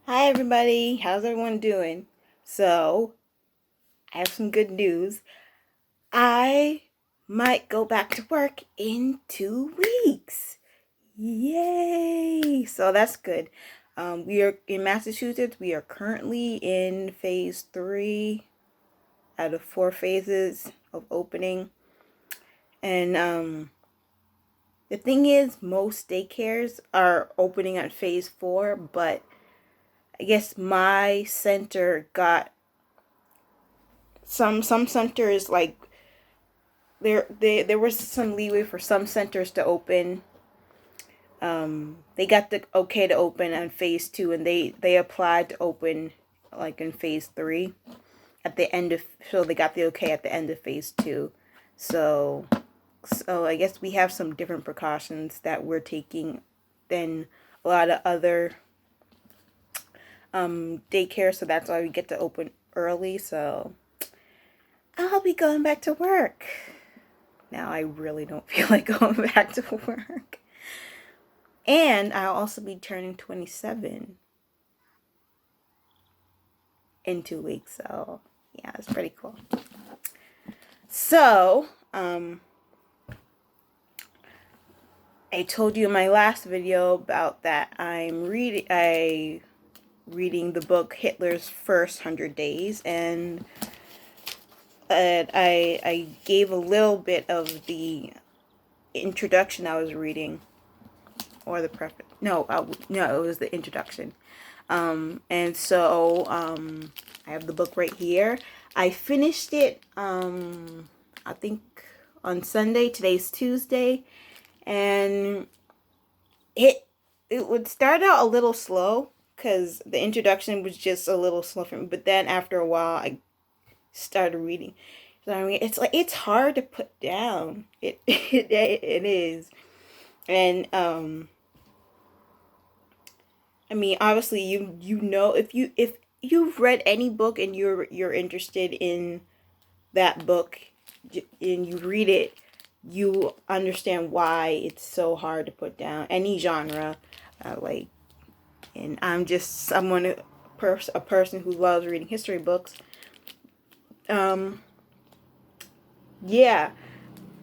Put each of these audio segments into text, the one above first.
Hi everybody, how's everyone doing? So, I have some good news. I might go back to work in 2 weeks. Yay! So that's good. We are in Massachusetts. We are currently in phase 3 out of 4 phases of opening. And the thing is, most daycares are opening at phase 4, but I guess my center got some centers, like there was some leeway for some centers to open. They got the okay to open on phase 2, and they applied to open like in phase 3 at the end of, so they got the okay at the end of phase 2. So I guess we have some different precautions that we're taking than a lot of other daycare, so that's why we get to open early. So I'll be going back to work. Now I really don't feel like going back to work. And I'll also be turning 27 in 2 weeks. So yeah, it's pretty cool. So, I told you in my last video about that I'm reading the book Hitler's First 100 Days, and I gave a little bit of the introduction I was reading, or the preface. No, it was the introduction. And so I have the book right here. I finished it I think on Sunday. Today's Tuesday, and it would start out a little slow because the introduction was just a little slow for me. But then after a while, I started reading. So I mean, it's hard to put down. It is, and I mean, obviously, you know, if you've read any book and you're interested in that book and you read it, you understand why it's so hard to put down any genre. Like, and I'm just someone a person who loves reading history books. Yeah,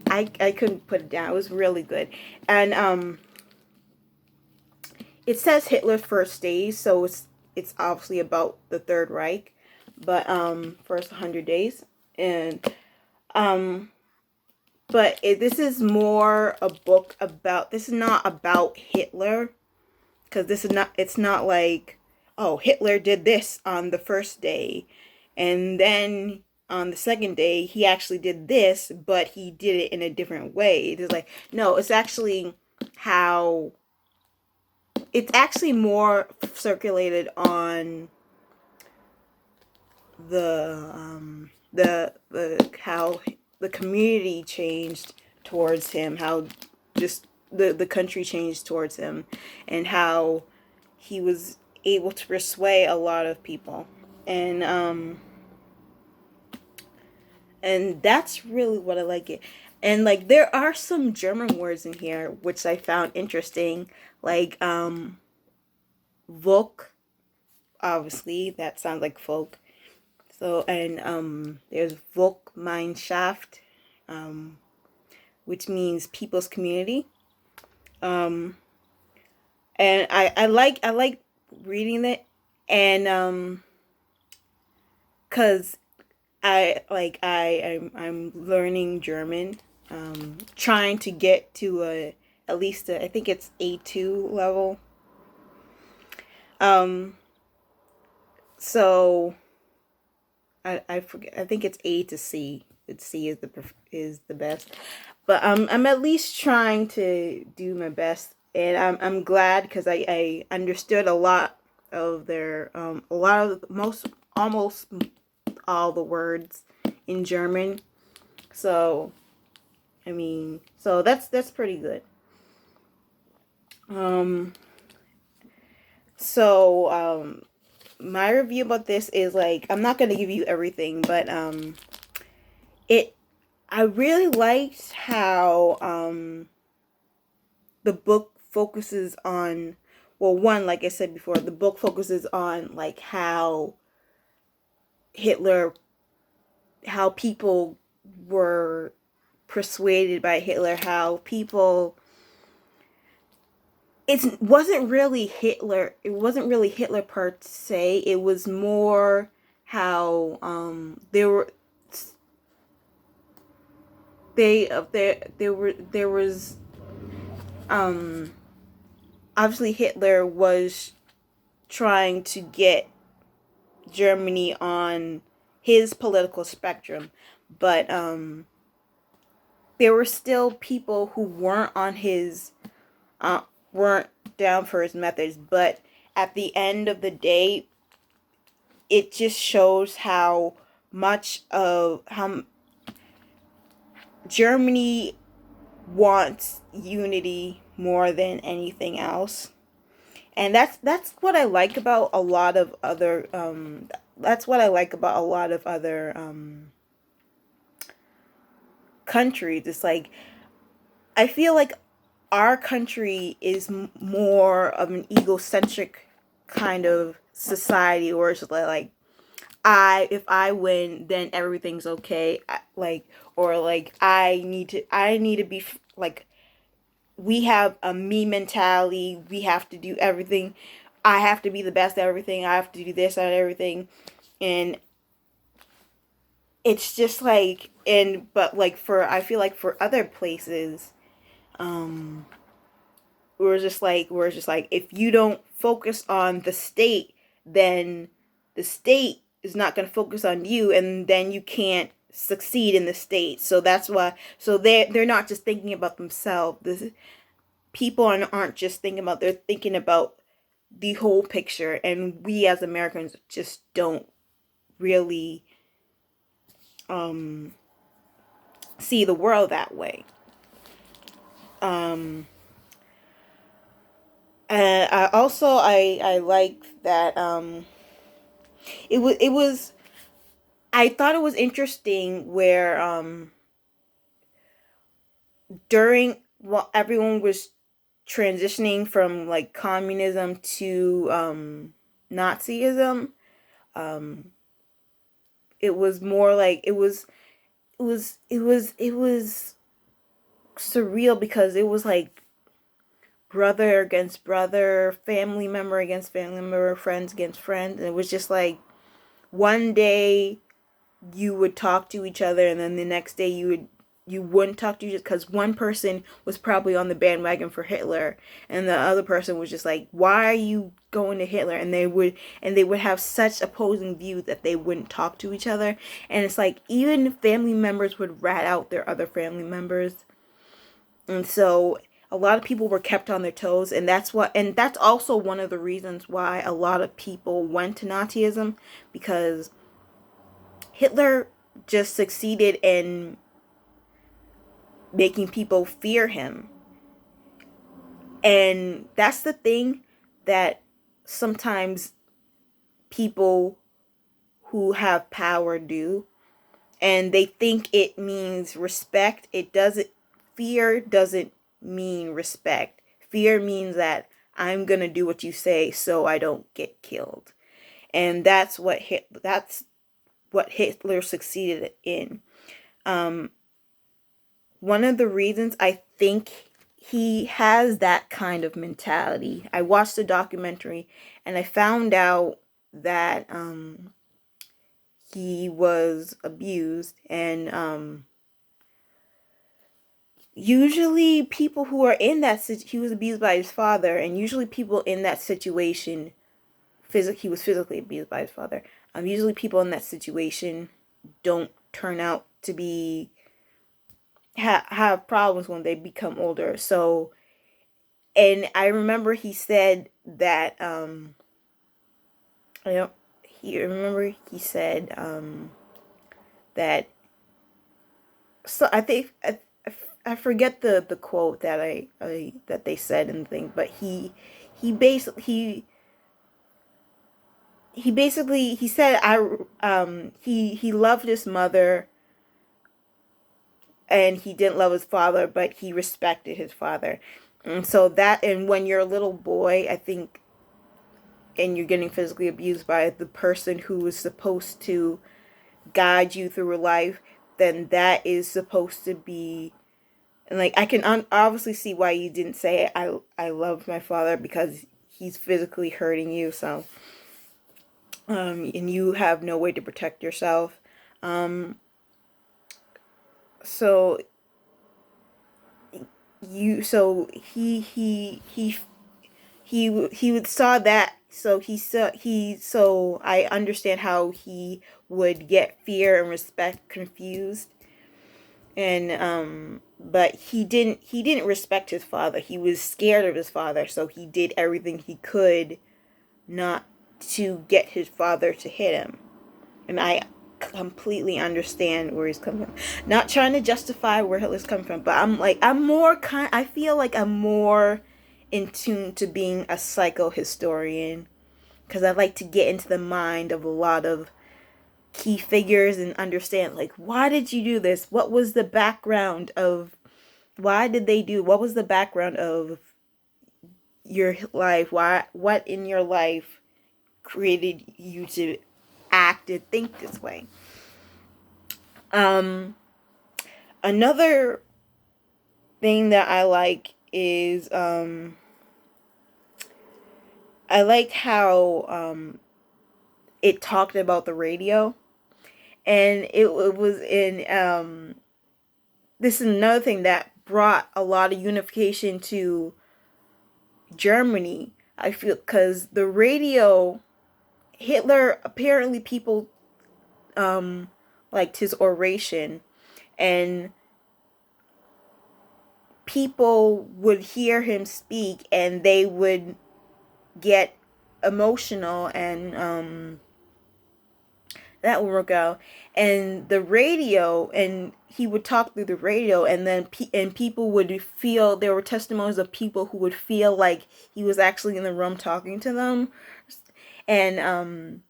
I couldn't put it down. It was really good, and it says Hitler's first days, so it's obviously about the Third Reich, but first 100 days, and but this is more a book about. This is not about Hitler, because it's not like, oh, Hitler did this on the first day, and then on the second day he actually did this, but he did it in a different way. It's like, no, it's actually how. It's actually more circulated on the how the community changed towards him, how just the country changed towards him, and how he was able to persuade a lot of people, and that's really what I like it. And like, there are some German words in here which I found interesting, like Volk. Obviously, that sounds like folk. So, and there's Volksgemeinschaft, which means people's community. And I like reading it, and cause I'm learning German, trying to get to at least I think it's A2 level. So I forget. I think it's A to C. It's C is the best, but I'm at least trying to do my best, and I'm glad because I understood a lot of their a lot of most almost all the words in German. So I mean, so that's pretty good. So my review about this is, like, I'm not gonna give you everything, but it I really liked how the book focuses on well, one, like I said before, the book focuses on like how Hitler, how people were persuaded by Hitler, how people, it wasn't really Hitler, it wasn't really Hitler per se, it was more how there was obviously Hitler was trying to get Germany on his political spectrum, but there were still people who weren't on his weren't down for his methods. But at the end of the day, it just shows how much of how Germany wants unity more than anything else. And that's what I like about a lot of other that's what I like about a lot of other countries. It's like I feel like our country is more of an egocentric kind of society, or it's like if I win, then everything's okay. Like, or like I need to be like, we have a me mentality. We have to do everything. I have to be the best at everything. I have to do this and everything. And it's just like, but like I feel like for other places, um, we're just like, if you don't focus on the state, then the state is not going to focus on you, and then you can't succeed in the state. So that's why, so they're not just thinking about themselves. People aren't just thinking about, they're thinking about the whole picture, and we as Americans just don't really see the world that way. And I like that it was I thought it was interesting where during while everyone was transitioning from like communism to Nazism, um it was more like it was surreal, because it was like brother against brother, family member against family member, friends against friends, and it was just like one day you would talk to each other, and then the next day you wouldn't talk to each other, because one person was probably on the bandwagon for Hitler, and the other person was just like, why are you going to Hitler? And they would have such opposing views that they wouldn't talk to each other. And it's like even family members would rat out their other family members. And so a lot of people were kept on their toes, and that's also one of the reasons why a lot of people went to Nazism, because Hitler just succeeded in making people fear him. And that's the thing that sometimes people who have power do, and they think it means respect. It doesn't. Fear doesn't mean respect. Fear means that I'm going to do what you say so I don't get killed. And that's what Hitler succeeded in. One of the reasons I think he has that kind of mentality, I watched a documentary and I found out that he was abused, and usually people who are in that he was abused by his father, and usually people in that situation, he was physically abused by his father. Usually people in that situation don't turn out to be have problems when they become older. So, and I remember he said that he said that, so I think I forget the quote that that they said in the thing, but he basically he said he loved his mother, and he didn't love his father, but he respected his father. And so that, and when you're a little boy, I think, and you're getting physically abused by the person who is supposed to guide you through life, then that is supposed to be, and like, I can obviously see why you didn't say I love my father, because he's physically hurting you. So and you have no way to protect yourself. um so so he would saw that, so so I understand how he would get fear and respect confused. And but he didn't respect his father. He was scared of his father, so he did everything he could not to get his father to hit him. And I completely understand where he's coming from. Not trying to justify where Hitler's coming from, but I feel like I'm more in tune to being a psychohistorian, because I like to get into the mind of a lot of key figures and understand, like, why did you do this? What was the background of what was the background of your life? What in your life created you to act and think this way? Another thing that I like is I liked how it talked about the radio, and it was in this is another thing that brought a lot of unification to Germany. I feel, because the radio, Hitler, apparently people liked his oration, and people would hear him speak and they would get emotional, and that would work out. And the radio, and he would talk through the radio, and then people would feel, there were testimonies of people who would feel like he was actually in the room talking to them. And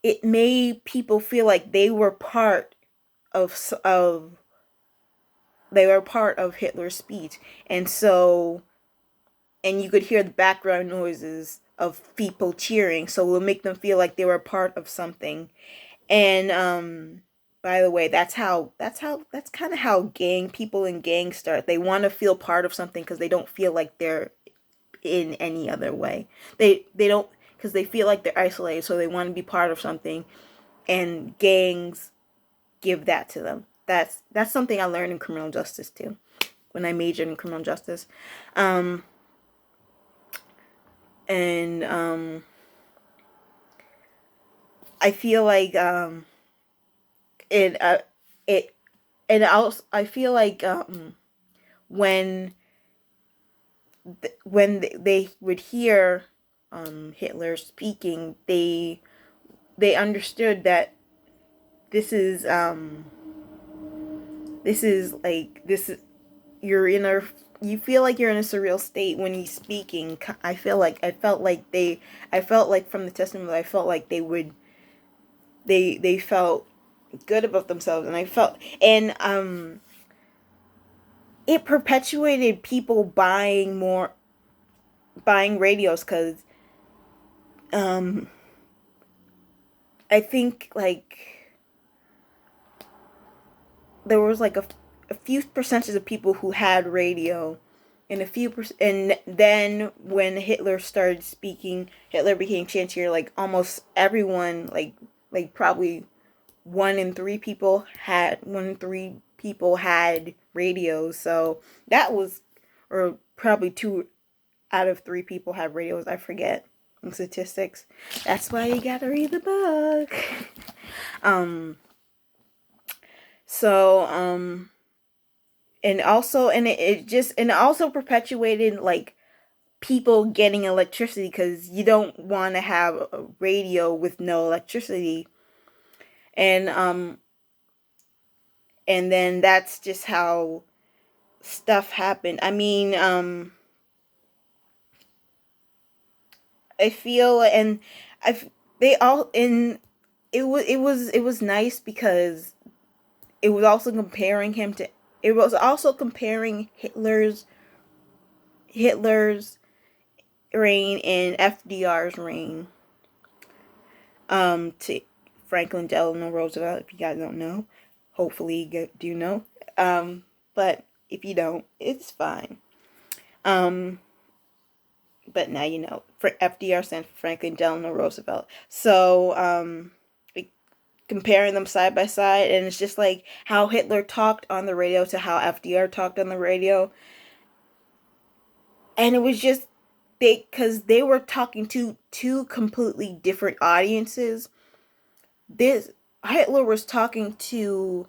it made people feel like they were part of Hitler's speech. And so, and you could hear the background noises of people cheering, so it would make them feel like they were part of something. And by the way, that's kind of how gang people in gangs start. They want to feel part of something because they don't feel like they're in any other way. They don't, because they feel like they're isolated, so they want to be part of something, and gangs give that to them. That's something I learned in criminal justice too, when I majored in criminal justice. And I feel like it it and also I feel like when they would hear Hitler speaking, they understood that this is you're in a you feel like you're in a surreal state when he's speaking. I felt like from the testimony, I felt like they felt good about themselves, and I felt, and it perpetuated people buying radios, because I think like there was like a few percentage of people who had radio, and and then when Hitler started speaking, Hitler became chancellor, like almost everyone, like probably 1 in 3 people had radios. So that was, or probably 2 out of 3 people had radios, I forget in statistics. That's why you gotta read the book. So and also, and it also perpetuated like people getting electricity, because you don't want to have a radio with no electricity. And and then that's just how stuff happened. I mean, I feel, and I they all in it was nice, because it was also comparing Hitler's Hitler's reign and FDR's reign. To Franklin Delano Roosevelt, if you guys don't know. Hopefully you do know. But if you don't, it's fine. But now you know. For FDR stands for Franklin Delano Roosevelt. So, comparing them side by side, and it's just like how Hitler talked on the radio to how FDR talked on the radio. And it was just, because they were talking to two completely different audiences. Hitler was talking to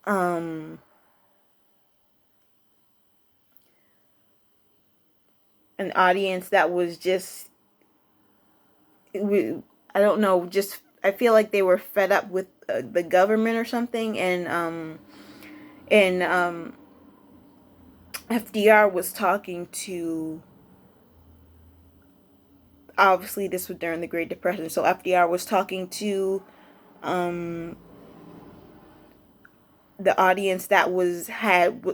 an audience that was just, I don't know, just, I feel like they were fed up with the government or something, and FDR was talking to, obviously this was during the Great Depression, so FDR was talking to the audience that had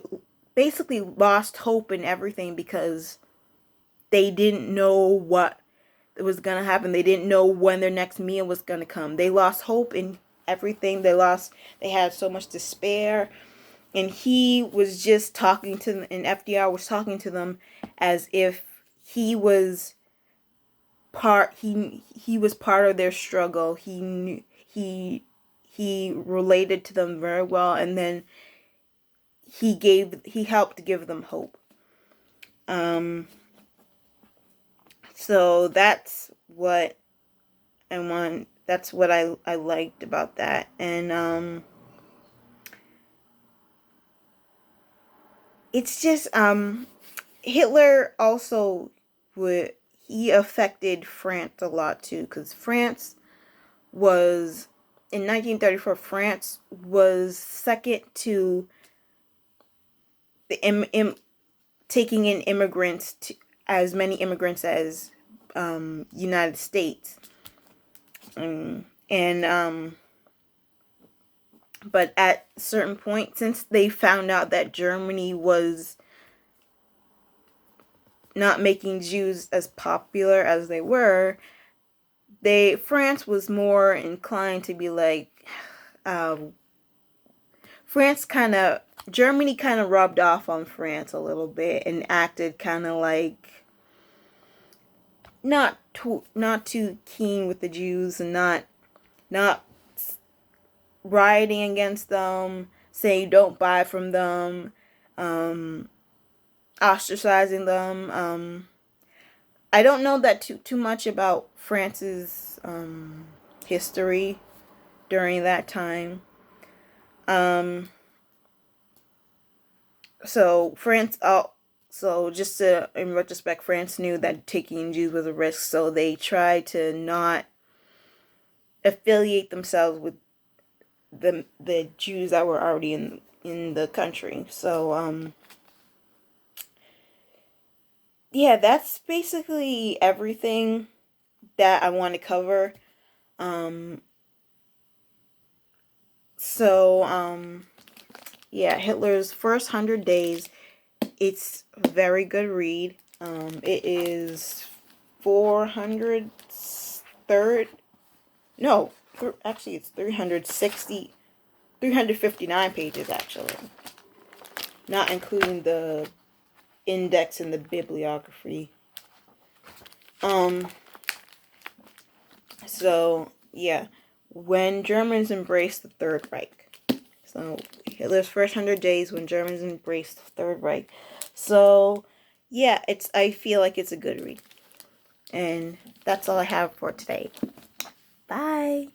basically lost hope in everything, because they didn't know what was going to happen. They didn't know when their next meal was going to come. They lost hope in everything. They had so much despair. And he was just talking to them, and FDR was talking to them as if he was he was part of their struggle. He related to them very well, and then he helped give them hope. So that's what I liked about that. And it's just Hitler also he affected France a lot too, because France was, in 1934, France was second to the taking in immigrants, as many immigrants as United States. But at a certain point, since they found out that Germany was not making Jews as popular as they were, France was more inclined to be like, Germany kind of rubbed off on France a little bit and acted kind of like not too keen with the Jews, and not rioting against them, saying don't buy from them, ostracizing them. I don't know that too much about France's history during that time. So in retrospect, France knew that taking Jews was a risk, so they tried to not affiliate themselves with the Jews that were already in the country. So yeah, that's basically everything that I want to cover. Yeah, Hitler's First 100 Days. It's a very good read. It is 359 pages, actually. Not including the index and the bibliography. So, yeah. When Germans embraced the Third Reich. So, Hitler's First 100 Days, when Germans embraced the Third Reich. So, yeah, I feel like it's a good read. And that's all I have for today. Bye.